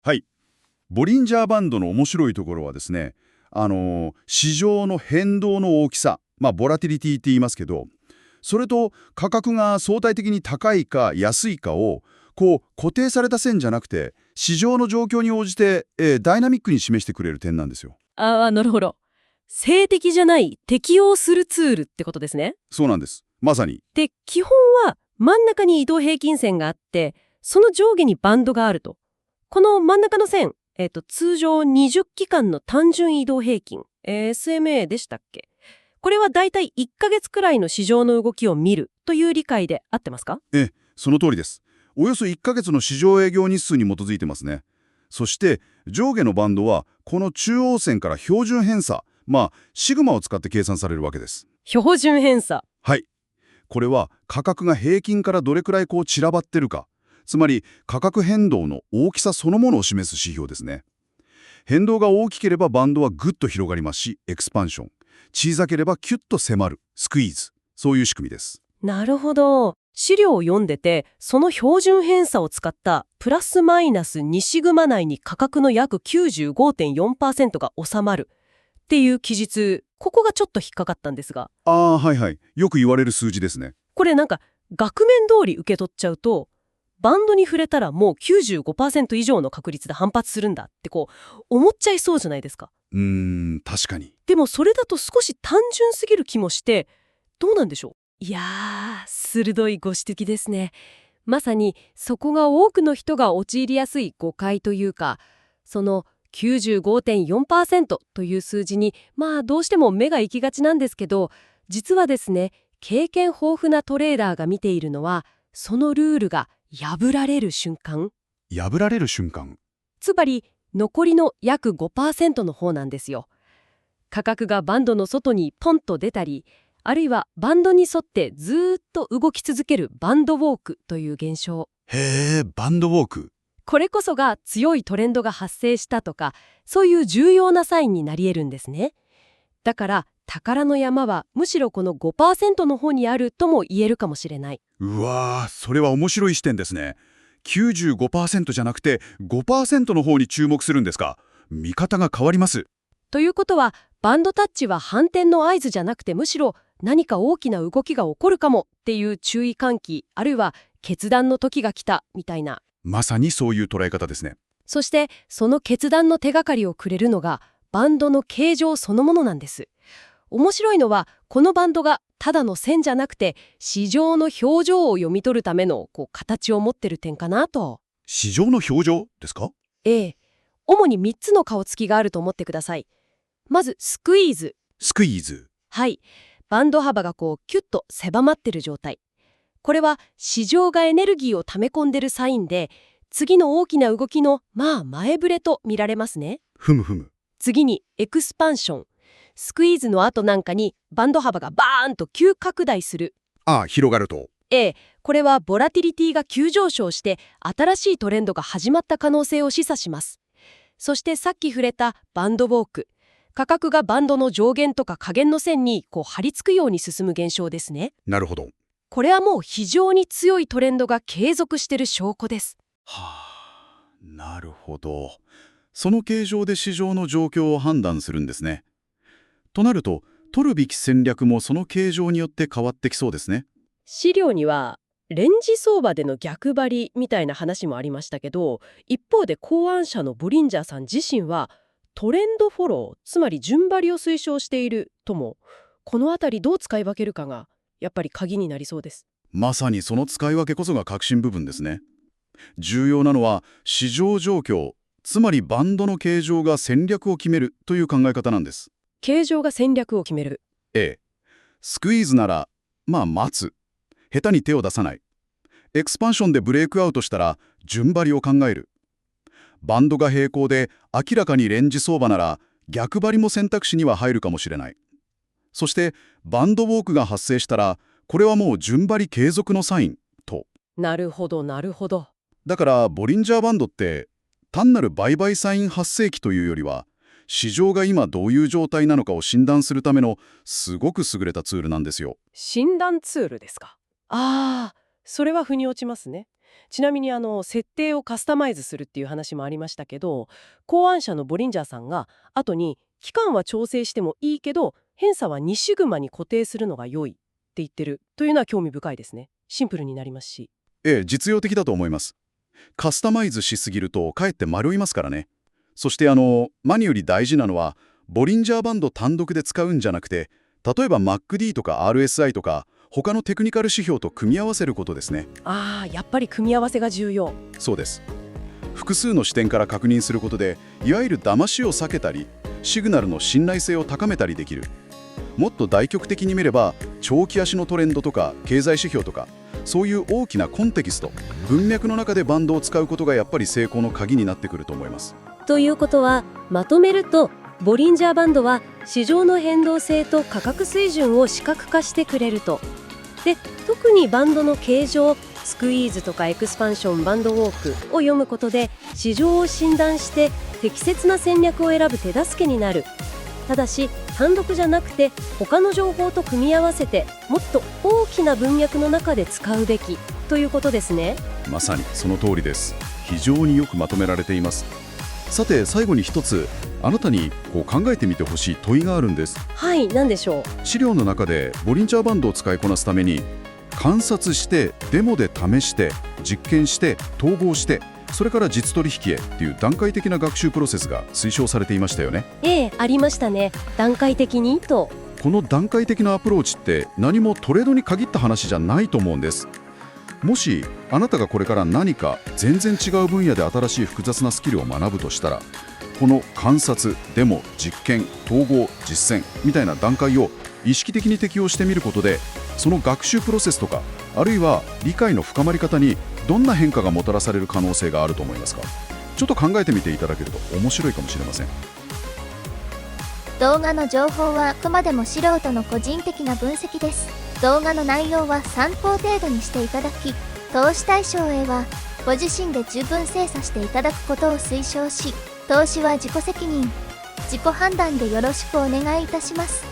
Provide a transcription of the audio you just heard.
はい。ボリンジャーバンドの面白いところはですね、市場の変動の大きさ、ボラティリティって言いますけど、それと価格が相対的に高いか安いかを、固定された線じゃなくて、市場の状況に応じて、ダイナミックに示してくれる点なんですよ。ああ、なるほど。性的じゃない適用するツールってことですね。そうなんです。まさに。で、基本は真ん中に移動平均線があって、その上下にバンドがあると。この真ん中の線、通常20期間の単純移動平均、SMA でしたっけ？これはだいたい1ヶ月くらいの市場の動きを見るという理解で合ってますか？その通りです。およそ1ヶ月の市場営業日数に基づいてますね。そして、上下のバンドは、この中央線から標準偏差、シグマを使って計算されるわけです。標準偏差。はい。これは価格が平均からどれくらい散らばってるか、つまり価格変動の大きさそのものを示す指標ですね。変動が大きければバンドはぐっと広がりますし、エクスパンション。小さければキュッと迫る、スクイーズ。そういう仕組みです。なるほど。資料を読んでて、その標準偏差を使ったプラスマイナス2シグマ内に価格の約 95.4% が収まるっていう記述、ここがちょっと引っかかったんですが、はいはい。よく言われる数字ですね。これなんか額面通り受け取っちゃうと、バンドに触れたらもう 95% 以上の確率で反発するんだって思っちゃいそうじゃないですか。確かに。でもそれだと少し単純すぎる気もして、どうなんでしょう？いやー、鋭いご指摘ですね。まさにそこが多くの人が陥りやすい誤解というか、その 95.4% という数字にどうしても目が行きがちなんですけど、実はですね、経験豊富なトレーダーが見ているのは、そのルールが破られる瞬間、破られる瞬間。つまり残りの約 5% の方なんですよ。価格がバンドの外にポンと出たり、あるいはバンドに沿ってずーっと動き続けるバンドウォークという現象。へー、バンドウォーク。これこそが強いトレンドが発生したとか、そういう重要なサインになり得るんですね。だから宝の山はむしろこの 5% の方にあるとも言えるかもしれない。うわー、それは面白い視点ですね。95% じゃなくて 5% の方に注目するんですか。見方が変わります。ということは、バンドタッチは反転の合図じゃなくて、むしろ何か大きな動きが起こるかもっていう注意喚起、あるいは決断の時が来たみたいな。まさにそういう捉え方ですね。そしてその決断の手がかりをくれるのがバンドの形状そのものなんです。面白いのは、このバンドがただの線じゃなくて市場の表情を読み取るための形を持ってる点かなと。市場の表情ですか？ええ、主に3つの顔つきがあると思ってください。まずスクイーズ。スクイーズ。はい。バンド幅がキュッと狭まってる状態。これは市場がエネルギーを溜め込んでるサインで、次の大きな動きの前触れと見られますね。ふむふむ。次にエクスパンション。スクイーズの後なんかにバンド幅がバーンと急拡大する。広がると。これはボラティリティが急上昇して新しいトレンドが始まった可能性を示唆します。そしてさっき触れたバンドウォーク。価格がバンドの上限とか下限の線に張り付くように進む現象ですね。なるほど。これはもう非常に強いトレンドが継続している証拠です。なるほど。その形状で市場の状況を判断するんですね。となると、取るべき戦略もその形状によって変わってきそうですね。資料にはレンジ相場での逆張りみたいな話もありましたけど、一方で考案者のボリンジャーさん自身はトレンドフォロー、つまり順張りを推奨しているとも。このあたりどう使い分けるかがやっぱり鍵になりそうです。まさにその使い分けこそが核心部分ですね。重要なのは市場状況、つまりバンドの形状が戦略を決めるという考え方なんです。形状が戦略を決める。スクイーズなら、待つ。下手に手を出さない。エクスパンションでブレイクアウトしたら、順張りを考える。バンドが平行で明らかにレンジ相場なら、逆張りも選択肢には入るかもしれない。そして、バンドウォークが発生したら、これはもう順張り継続のサイン、と。なるほど、なるほど。だから、ボリンジャーバンドって、単なる売買サイン発生器というよりは、市場が今どういう状態なのかを診断するためのすごく優れたツールなんですよ。診断ツールですか。それは腑に落ちますね。ちなみに設定をカスタマイズするっていう話もありましたけど、考案者のボリンジャーさんが後に期間は調整してもいいけど偏差は2シグマに固定するのが良いって言ってるというのは興味深いですね。シンプルになりますし。ええ、実用的だと思います。カスタマイズしすぎるとかえって迷いますからね。そして何より大事なのは、ボリンジャーバンド単独で使うんじゃなくて、例えば MACD とか RSI とか、他のテクニカル指標と組み合わせることですね。やっぱり組み合わせが重要。そうです。複数の視点から確認することで、いわゆる騙しを避けたり、シグナルの信頼性を高めたりできる。もっと大局的に見れば、長期足のトレンドとか経済指標とか、そういう大きなコンテキスト、文脈の中でバンドを使うことがやっぱり成功の鍵になってくると思います。ということは、まとめると、ボリンジャーバンドは市場の変動性と価格水準を視覚化してくれると。で、特にバンドの形状、スクイーズとかエクスパンション、バンドウォークを読むことで市場を診断して適切な戦略を選ぶ手助けになる。ただし単独じゃなくて他の情報と組み合わせてもっと大きな文脈の中で使うべきということですね。まさにその通りです。非常によくまとめられています。さて最後に一つ、あなたに考えてみてほしい問いがあるんです。はい、何でしょ資料の中でボリンジャーバンドを使いこなすために、観察してデモで試して実験して統合してそれから実取引へっていう段階的な学習プロセスが推奨されていましたよね。ありましたね。段階的にと。この段階的なアプローチって何もトレードに限った話じゃないと思うんです。もしあなたがこれから何か全然違う分野で新しい複雑なスキルを学ぶとしたら、この観察、デモ、実験、統合、実践みたいな段階を意識的に適用してみることで、その学習プロセスとか、あるいは理解の深まり方にどんな変化がもたらされる可能性があると思いますか？ちょっと考えてみていただけると面白いかもしれません。動画の情報はあくまでも素人の個人的な分析です。動画の内容は参考程度にしていただき、投資対象へはご自身で十分精査していただくことを推奨し、投資は自己責任、自己判断でよろしくお願いいたします。